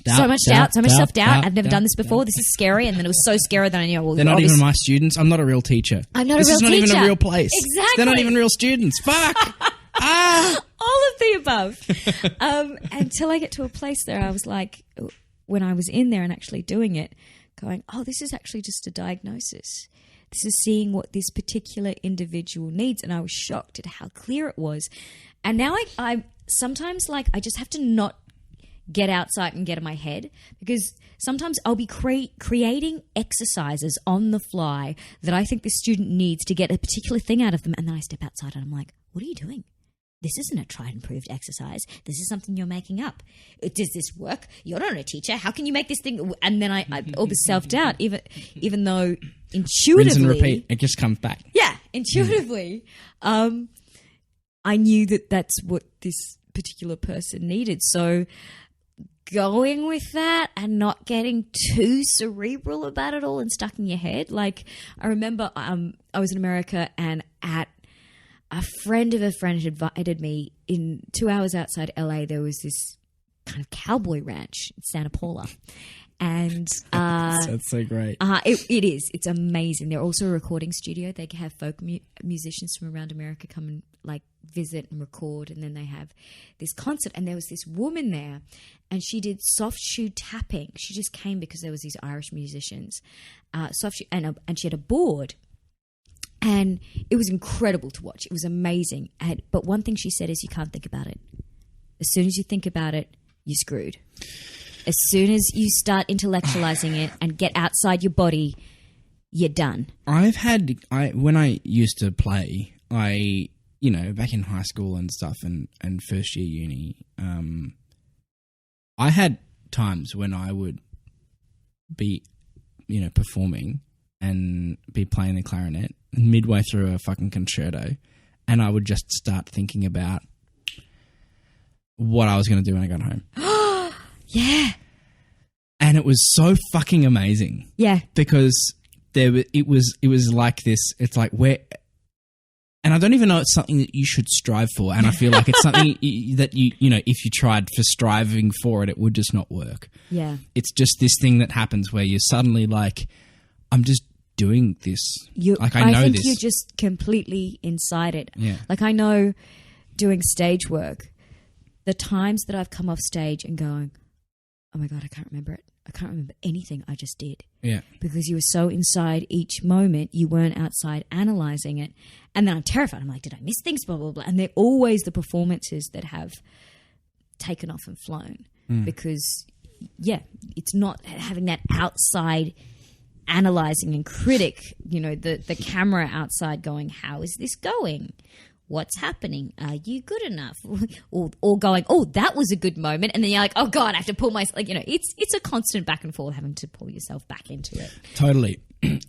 so much self-doubt. I've never done this before, this is scary. And then it was so scary that I knew, well, they're not even my students, I'm not a real teacher, this is not even a real place, exactly, they're not even real students, fuck. All of the above. Until I get to a place there, I was like, when I was in there and actually doing it, going, oh, this is actually just a diagnosis. This is seeing what this particular individual needs. And I was shocked at how clear it was. And now I sometimes, like, I just have to not get outside and get in my head, because sometimes I'll be creating exercises on the fly that I think the student needs to get a particular thing out of them. And then I step outside and I'm like, what are you doing? This isn't a tried and proved exercise. This is something you're making up. Does this work? You're not a teacher. How can you make this thing? And then I all the self-doubt, even though intuitively... Rinse and repeat. It just comes back. Yeah, intuitively. I knew that that's what this particular person needed. So going with that and not getting too cerebral about it all and stuck in your head. Like, I remember I was in America, and a friend of a friend had invited me in 2 hours outside LA. There was this kind of cowboy ranch in Santa Paula. And that's so great. It is. It's amazing. They're also a recording studio. They have folk musicians from around America come and like visit and record. And then they have this concert. And there was this woman there, and she did soft shoe tapping. She just came because there was these Irish musicians. Soft shoe, and she had a board. And it was incredible to watch. It was amazing. But one thing she said is, you can't think about it. As soon as you think about it, you're screwed. As soon as you start intellectualizing it and get outside your body, you're done. When I used to play, back in high school and stuff and first year uni, I had times when I would be, performing and be playing the clarinet midway through a fucking concerto, and I would just start thinking about what I was going to do when I got home. Yeah. And it was so fucking amazing. Yeah. Because it was like this, it's like where, and I don't even know it's something that you should strive for, and I feel like it's something that if you tried for striving for it, it would just not work. Yeah. It's just this thing that happens where you're suddenly like, I'm just doing this. I know this. You're just completely inside it. Yeah. Like, I know doing stage work, the times that I've come off stage and going, oh my God, I can't remember it. I can't remember anything I just did. Yeah. Because you were so inside each moment, you weren't outside analysing it. And then I'm terrified. I'm like, did I miss things? Blah, blah, blah. And they're always the performances that have taken off and flown. Because, it's not having that outside analysing and critic, the camera outside going, how is this going? What's happening? Are you good enough? or going, oh, that was a good moment. And then you're like, oh God, I have to pull myself, it's a constant back and forth having to pull yourself back into it. Totally. And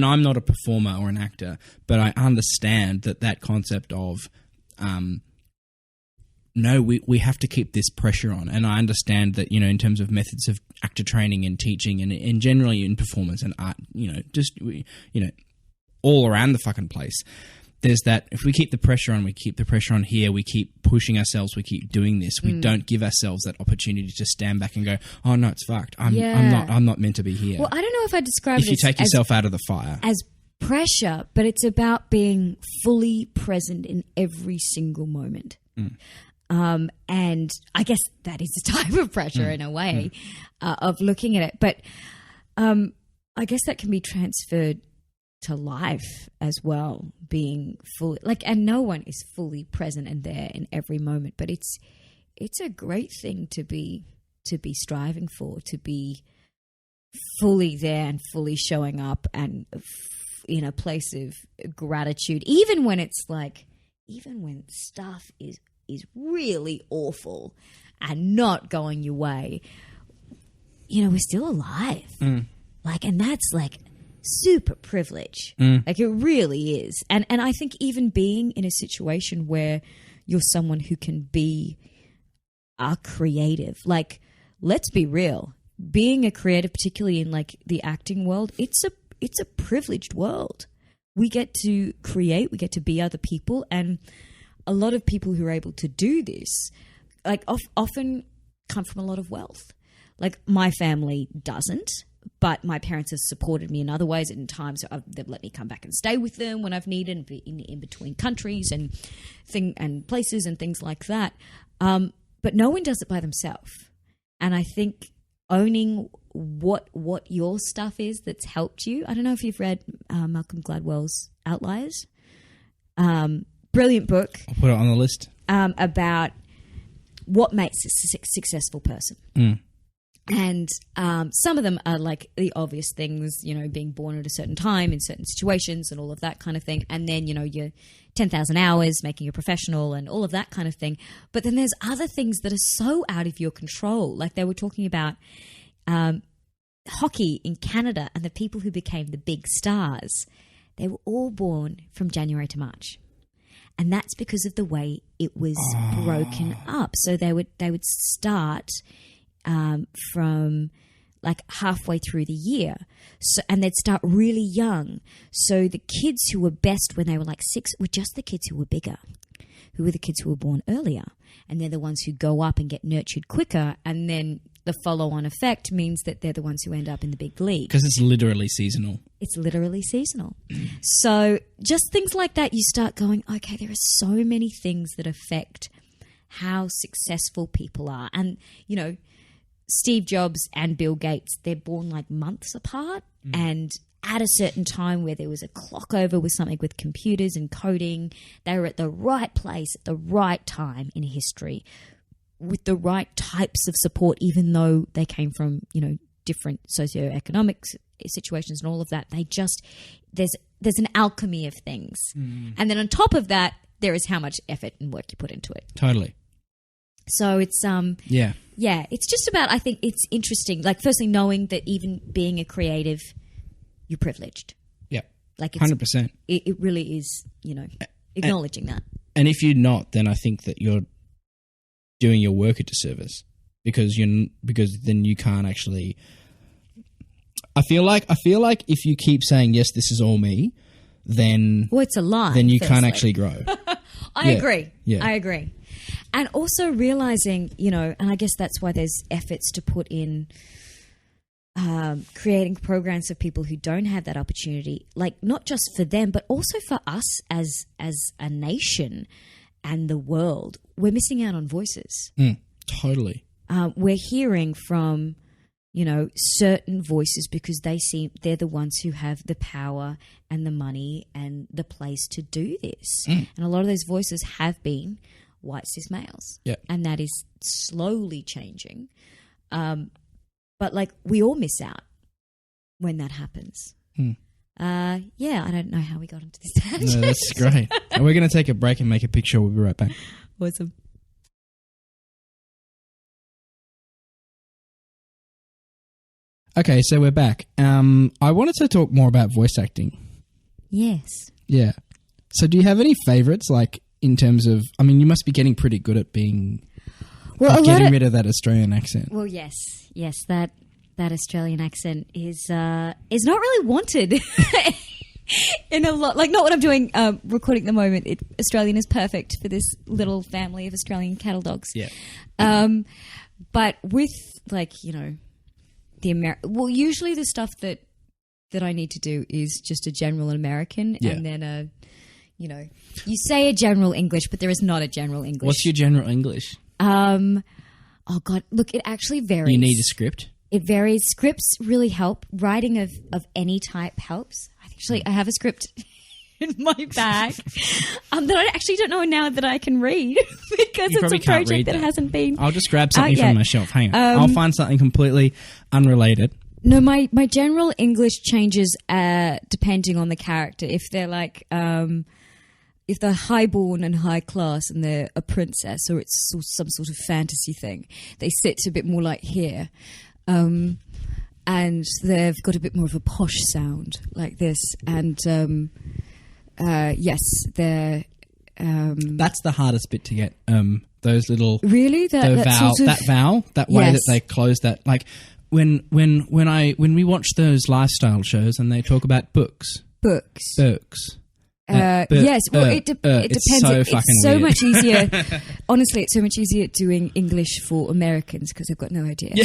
I'm not a performer or an actor, but I understand that concept of, no, we have to keep this pressure on. And I understand that, in terms of methods of actor training and teaching and generally in performance and art, all around the fucking place, there's that, if we keep the pressure on, we keep the pressure on here, we keep pushing ourselves, we keep doing this, we don't give ourselves that opportunity to stand back and go, oh no, it's fucked. I'm not meant to be here. Well, I don't know if I describe if you take yourself out of the fire. As pressure, but it's about being fully present in every single moment. And I guess that is a type of pressure in a way of looking at it. But I guess that can be transferred to life as well, being fully and no one is fully present and there in every moment, but it's a great thing to be striving for, to be fully there and fully showing up and in a place of gratitude, even when stuff is really awful and not going your way. We're still alive. And that's super privilege. It really is. And I think even being in a situation where you're someone who can be a creative, let's be real, being a creative, particularly in the acting world, it's a privileged world. We get to create, we get to be other people, and a lot of people who are able to do this often come from a lot of wealth. My family doesn't, but my parents have supported me in other ways. In times they've let me come back and stay with them when I've needed, and be in between countries and places and things like that. But no one does it by themselves. And I think owning what your stuff is that's helped you. I don't know if you've read Malcolm Gladwell's Outliers. Brilliant book. I'll put it on the list. About what makes a successful person. And some of them are the obvious things, being born at a certain time in certain situations and all of that kind of thing. And then, your 10,000 hours, making you a professional and all of that kind of thing. But then there's other things that are so out of your control. They were talking about hockey in Canada and the people who became the big stars. They were all born from January to March. And that's because of the way it was broken up. So they would start from halfway through the year. So, and they'd start really young. So the kids who were best when they were 6 were just the kids who were bigger, who were the kids who were born earlier. And they're the ones who go up and get nurtured quicker. And then the follow-on effect means that they're the ones who end up in the big league. Because it's literally seasonal. It's literally seasonal. So just things like that, you start going, okay, there are so many things that affect how successful people are. And, Steve Jobs and Bill Gates, they're born months apart, and at a certain time where there was a clock over with something with computers and coding, they were at the right place at the right time in history with the right types of support, even though they came from, different socioeconomic situations and all of that. They just, there's an alchemy of things. And then on top of that, there is how much effort and work you put into it. Totally. So it's it's just about, I think it's interesting. Firstly, knowing that even being a creative, you're privileged. Yeah, it's 100%. It really is, acknowledging that. And if you're not, then I think that you're doing your work a disservice because then you can't actually. I feel like if you keep saying yes, this is all me, then it's a lie. Then you can't actually grow. I agree. Yeah. I agree. And also realizing, and I guess that's why there's efforts to put in creating programs for people who don't have that opportunity, not just for them, but also for us as a nation and the world. We're missing out on voices. Totally. We're hearing from, certain voices because they're the ones who have the power and the money and the place to do this. And a lot of those voices have been white cis males. Yeah. And that is slowly changing. But we all miss out when that happens. I don't know how we got into this tangent. No, that's great. And we're going to take a break and make a picture. We'll be right back. Awesome. Okay, so we're back. I wanted to talk more about voice acting. Yes. Yeah. So do you have any favorites, in terms of, you must be getting pretty good at being, getting rid of that Australian accent. Well, yes, that Australian accent is not really wanted in a lot, like not what I'm doing recording at the moment. Australian is perfect for this little family of Australian cattle dogs. Yeah. But with like, you know, usually the stuff that I need to do is just a general American, and then you know, you say a general English, but there is not a general English. What's your general English? Oh God, look, it actually varies. You need a script? It varies. Scripts really help. Writing of any type helps. I have a script in my bag that I actually don't know now that I can read because it's a project that hasn't been. I'll just grab something from my shelf. Hang on. I'll find something completely unrelated. No, my general English changes depending on the character. If they're like, if they're highborn and high class and they're a princess or it's some sort of fantasy thing, they sit a bit more like here. And they've got a bit more of a posh sound like this. And yes, they're... That's the hardest bit to get. Those little... Really? That vowel, that way that they close that. Like when we watch those lifestyle shows and they talk about books. Yes, well, it depends. It's so weird. much easier. Honestly, it's so much easier doing English for Americans because they've got no idea. Yeah.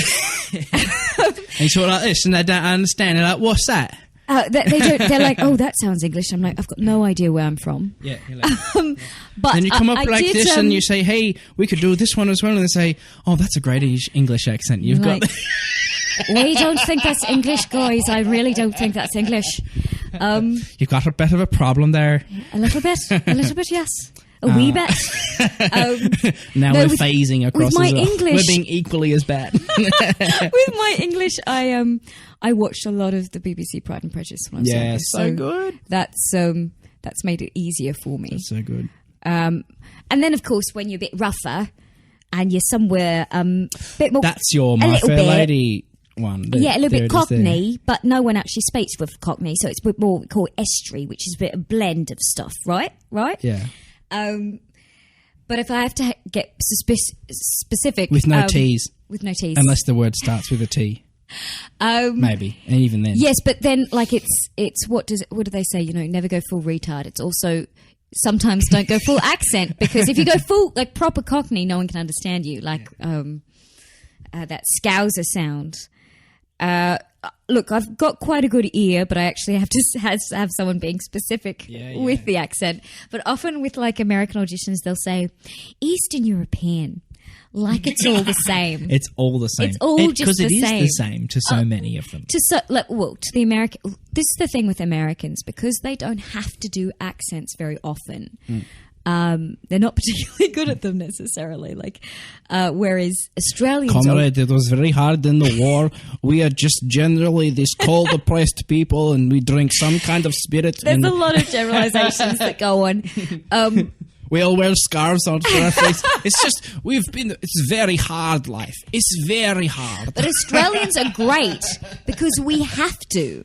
And you talk like this, and they don't understand. They're like, "What's that?" They don't. They're like, "Oh, that sounds English." I'm like, "I've got no idea where I'm from." Yeah. Like, but then you come up like this, and you say, "Hey, we could do this one as well," and they say, "Oh, that's a great English accent you've got." We don't think that's English, guys. I really don't think that's English. You've got a bit of a problem there. A little bit, yes. A wee bit. Now we're phasing across. With my as well. English, we're being equally as bad. With my English, I watched a lot of the BBC Pride and Prejudice when I was younger. So good. That's made it easier for me. That's so good. And then, of course, when you're a bit rougher and you're somewhere bit more... That's your My Fair Lady one. A little bit Cockney, but no one actually speaks with Cockney, so it's a bit more we call estuary, which is a bit of a blend of stuff, right? Yeah. But if I have to get specific... With no T's. With no T's. Unless the word starts with a T. Maybe. And even then. Yes, but then, like, it's what do they say? You know, never go full retard. It's also... Sometimes don't go full accent, because if you go full, like, proper Cockney, no one can understand you. Like, that Scouser sound. Look, I've got quite a good ear, but I actually have to have someone being specific with the accent. But often with like American auditions, they'll say Eastern European, like it's all the same. It's all the same. It's all just the same. Because it is the same to so many of them. To the American. This is the thing with Americans, because they don't have to do accents very often. They're not particularly good at them necessarily. Like, whereas Australians, comrade, it was very hard in the war. We are just generally this cold, oppressed people, and we drink some kind of spirit. There's a lot of generalizations that go on. We all wear scarves on our face. It's just it's very hard life. It's very hard. But Australians are great because we have to.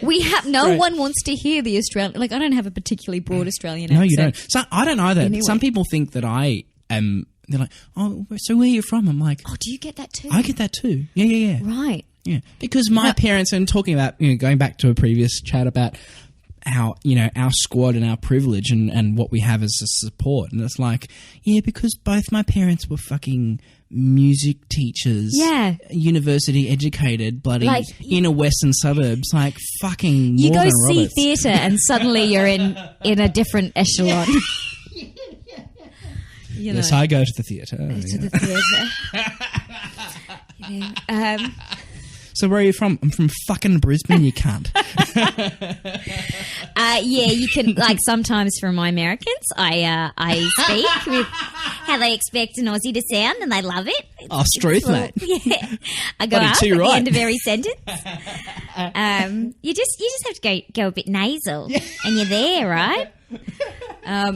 We have no one wants to hear the Australian. Like, I don't have a particularly broad Australian accent. No, you don't. So I don't either. Anyway. Some people think that I am. They're like, "Oh, so where are you from?" I'm like, "Oh, do you get that too?" I get that too. Yeah. Right. Yeah, because my parents, and talking about, going back to a previous chat about our squad and our privilege and what we have as a support, and it's like, because both my parents were fucking music teachers, university educated, bloody inner western suburbs, like fucking you Morgan go see Roberts. theatre and suddenly you're in a different echelon. Yes, I go to the theatre. To the theatre. So where are you from? I'm from fucking Brisbane, you cunt. You can, like, sometimes for my Americans, I speak with how they expect an Aussie to sound, and they love it. Oh, truth, mate. Yeah. I go up at the end of every sentence. You just have to go a bit nasal, and you're there, right?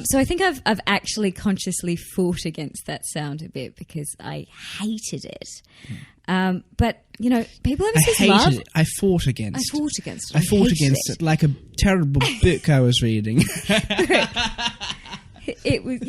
So I think I've actually consciously fought against that sound a bit because I hated it. But, people obviously love it. I fought against it. I fought against it like a terrible book I was reading. It was,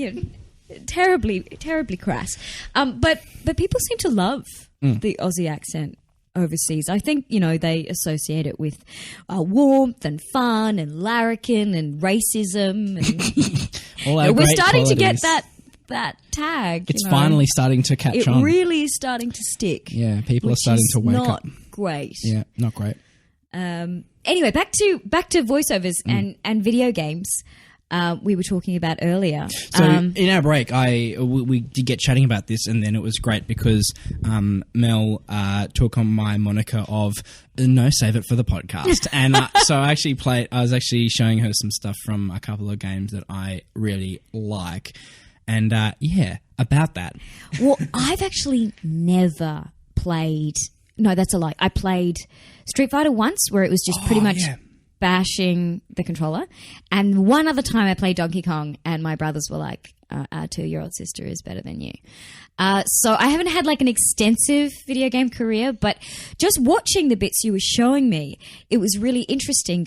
terribly, terribly crass. But people seem to love the Aussie accent. overseas. I think, they associate it with warmth and fun and larrikin and racism. And All our we're great starting qualities. to get that tag. It's finally starting to catch on. It really is starting to stick. Yeah, people are starting to wake up. Great. Yeah, not great. Anyway, back to voiceovers and video games. We were talking about earlier. So in our break, we did get chatting about this, and then it was great because Mel took on my moniker of no, save it for the podcast, and so I was actually showing her some stuff from a couple of games that I really like, and about that. Well, I've actually never played. No, that's a lie. I played Street Fighter once, where it was just pretty much. Yeah. Bashing the controller, and one other time I played Donkey Kong, and my brothers were like, "Our 2-year-old sister is better than you." So I haven't had like an extensive video game career, but just watching the bits you were showing me, it was really interesting.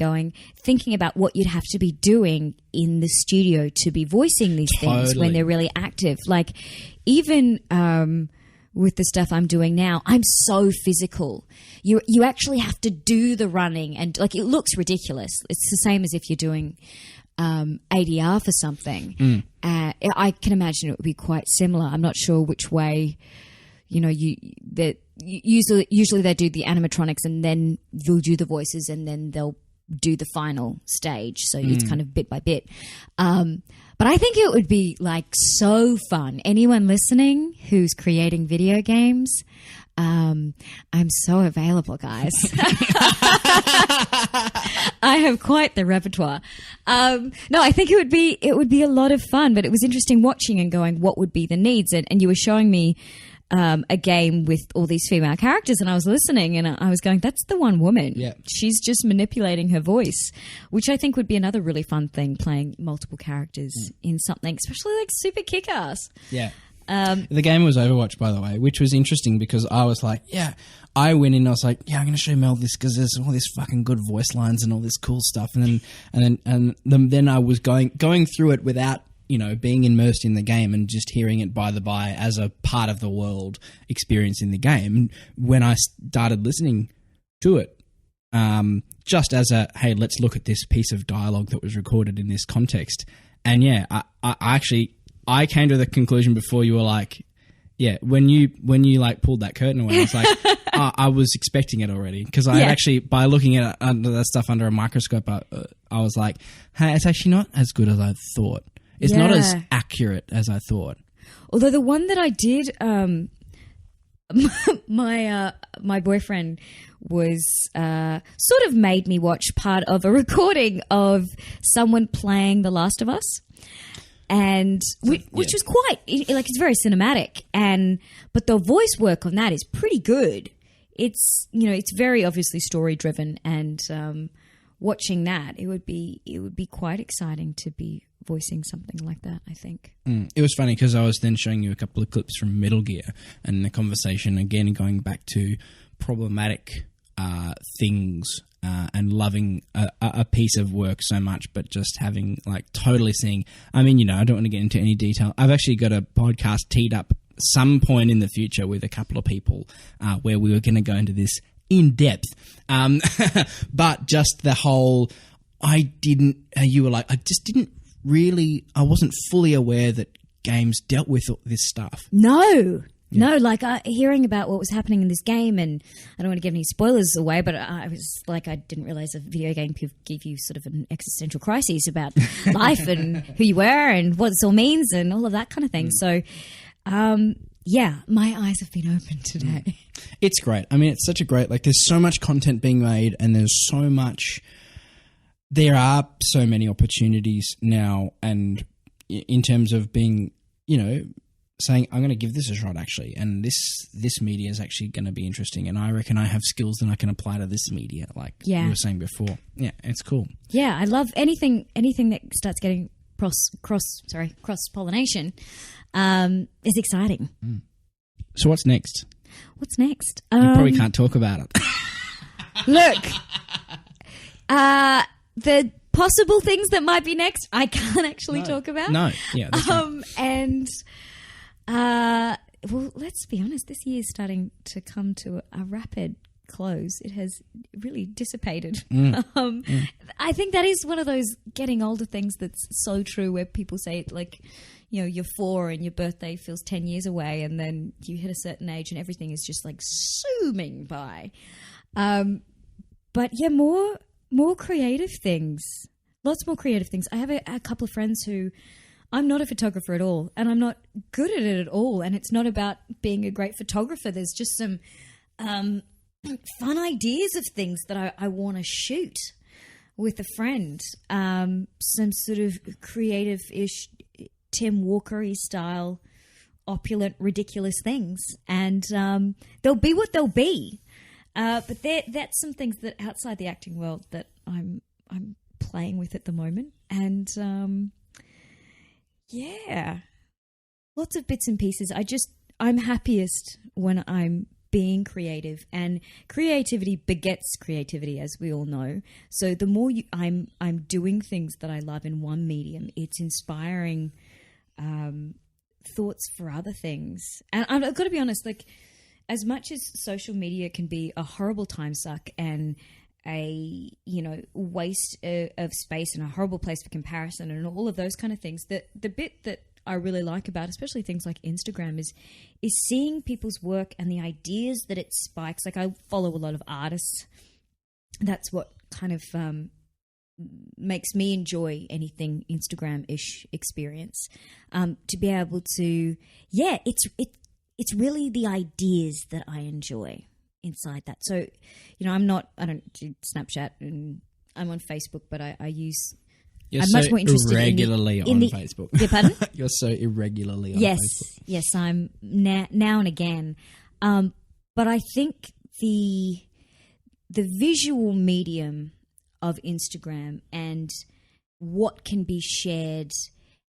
Thinking about what you'd have to be doing in the studio to be voicing these things when they're really active. Like even with the stuff I'm doing now, I'm so physical. You actually have to do the running, and like it looks ridiculous. It's the same as if you're doing ADR for something. I can imagine it would be quite similar. I'm not sure which way. Usually they do the animatronics, and then you'll do the voices, and then they'll do the final stage. So it's kind of bit by bit. But I think it would be like so fun. Anyone listening who's creating video games, I'm so available, guys. I have quite the repertoire. No, I think it would be a lot of fun. But it was interesting watching and going, what would be the needs? And you were showing me a game with all these female characters, and I was listening and I was going, that's the one woman. Yeah. She's just manipulating her voice, which I think would be another really fun thing, playing multiple characters in something, especially like super kick-ass. Yeah. The game was Overwatch, by the way, which was interesting because I was like, I went in and I was like, I'm going to show Mel this because there's all this fucking good voice lines and all this cool stuff. And then I was going through it without, being immersed in the game and just hearing it by the by as a part of the world experience in the game. And when I started listening to it, just as hey, let's look at this piece of dialogue that was recorded in this context. And I came to the conclusion before you were like, when you like pulled that curtain away, I was like, I was expecting it already because I had actually, by looking at under that stuff under a microscope, I was like, hey, it's actually not as good as I thought. It's not as accurate as I thought. Although the one that I did, my boyfriend was sort of made me watch part of a recording of someone playing The Last of Us. And which was quite it's very cinematic, but the voice work on that is pretty good. It's it's very obviously story driven, and watching that it would be quite exciting to be voicing something like that, I think. It was funny because I was then showing you a couple of clips from Metal Gear and the conversation again going back to problematic things. And loving a piece of work so much, but just having totally seeing. I mean, I don't want to get into any detail. I've actually got a podcast teed up some point in the future with a couple of people where we were going to go into this in depth. But just the whole, I wasn't fully aware that games dealt with this stuff. No. Yeah. No, hearing about what was happening in this game, and I don't want to give any spoilers away, but I was like, I didn't realize a video game could give you sort of an existential crisis about life and who you were and what this all means and all of that kind of thing. So, my eyes have been opened today. It's great. I mean, it's such a great, there's so much content being made and there are so many opportunities now, and in terms of being, saying, I'm going to give this a shot, actually, and this media is actually going to be interesting, and I reckon I have skills that I can apply to this media, you were saying before. Yeah, it's cool. Yeah, I love anything that starts getting cross-pollination is exciting. So what's next? What's next? You probably can't talk about it. Look, the possible things that might be next, I can't actually talk about. No, yeah, that's right. And... well, let's be honest, this year is starting to come to a rapid clothes. It has really dissipated. I think that is one of those getting older things that's so true, where people say, like, you know, you're 4 and your birthday feels 10 years away, and then you hit a certain age and everything is just like zooming by. But yeah, more creative things. Lots more creative things. I have a couple of friends who, I'm not a photographer at all, and I'm not good at it at all. And it's not about being a great photographer. There's just some fun ideas of things that I want to shoot with a friend. Some sort of creative-ish, Tim Walker-y style, opulent, ridiculous things. And they'll be what they'll be. But that's some things that outside the acting world that I'm playing with at the moment. And yeah, lots of bits and pieces. I'm happiest when I'm being creative, and creativity begets creativity, as we all know. So the more I'm doing things that I love in one medium, it's inspiring thoughts for other things. And I've got to be honest, like, as much as social media can be a horrible time suck and a, you know, waste of space and a horrible place for comparison and all of those kind of things, the bit that I really like about, especially things like Instagram, is seeing people's work and the ideas that it spikes. Like, I follow a lot of artists. That's what kind of makes me enjoy anything Instagram-ish experience. To be able to, it's really the ideas that I enjoy inside that. So, you know, I don't do Snapchat, and I'm on Facebook, but I use... You're I'm so much more interested irregularly on Facebook. Yeah, pardon? You're so irregularly on Facebook. Yes, I'm now and again. But I think the visual medium of Instagram and what can be shared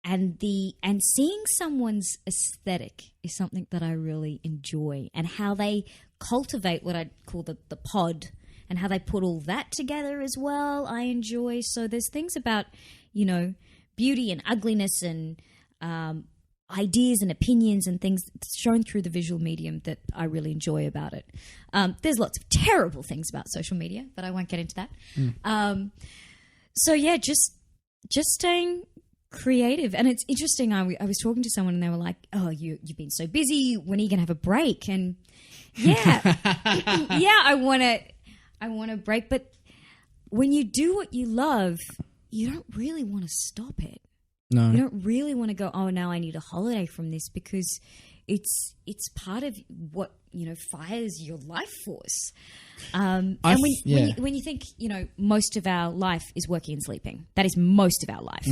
and seeing someone's aesthetic is something that I really enjoy, and how they cultivate what I call the pod, and how they put all that together as well, I enjoy. So there's things about, you know, beauty and ugliness and ideas and opinions and things shown through the visual medium that I really enjoy about it. There's lots of terrible things about social media, but I won't get into that. So yeah, just staying creative. And it's interesting, I was talking to someone and they were like, oh, you've been so busy, when are you going to have a break? And yeah, I want to break. But when you do what you love, you don't really want to stop it. No. You don't really want to go, oh, now I need a holiday from this, because it's part of what, you know, fires your life force. And when you think, you know, most of our life is working and sleeping, that is most of our life.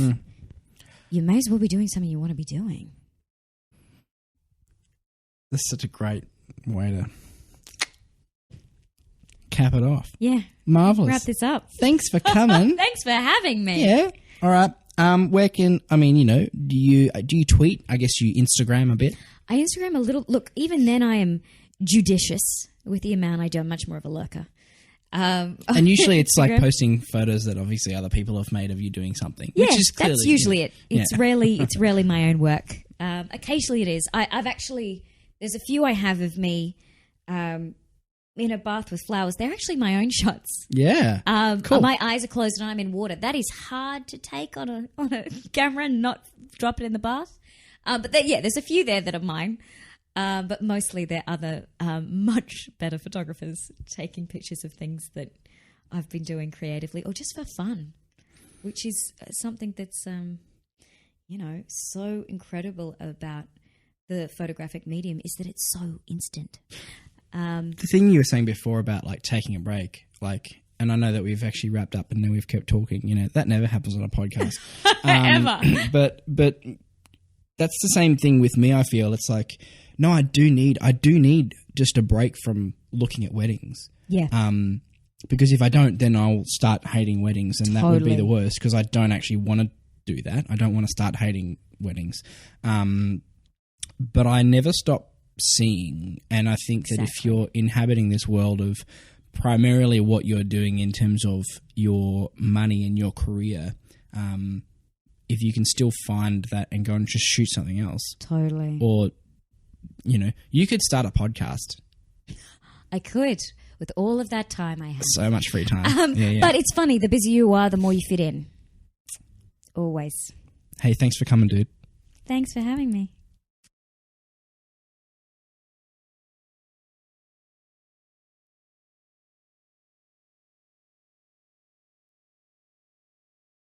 You may as well be doing something you want to be doing. That's such a great way to cap it off. Yeah. Marvelous. Wrap this up. Thanks for coming. Thanks for having me. Yeah. All right. Do you tweet? I guess you Instagram a bit. I Instagram a little. Look, even then I am judicious with the amount I do. I'm much more of a lurker. And usually it's like posting photos that obviously other people have made of you doing something. Yeah, which is clearly, that's usually it. It's rarely my own work. Occasionally it is. I've actually, there's a few I have of me in a bath with flowers. They're actually my own shots. Yeah. Cool. My eyes are closed and I'm in water. That is hard to take on a camera and not drop it in the bath. But there's a few there that are mine. But mostly they're other much better photographers taking pictures of things that I've been doing creatively or just for fun, which is something that's, so incredible about the photographic medium, is that it's so instant. The thing you were saying before about like taking a break, and I know that we've actually wrapped up and then we've kept talking, that never happens on a podcast. Ever. But that's the same thing with me, I feel. It's like, no, I do need just a break from looking at weddings. Yeah. Because if I don't, then I'll start hating weddings, and that would be the worst, because I don't actually want to do that. I don't want to start hating weddings. But I never stop seeing, and I think that if you're inhabiting this world of primarily what you're doing in terms of your money and your career, if you can still find that and go and just shoot something else. Totally. Or, you could start a podcast. I could. with all of that time I have. So much free time. But it's funny, the busier you are, the more you fit in. Always. Hey, thanks for coming, dude. Thanks for having me.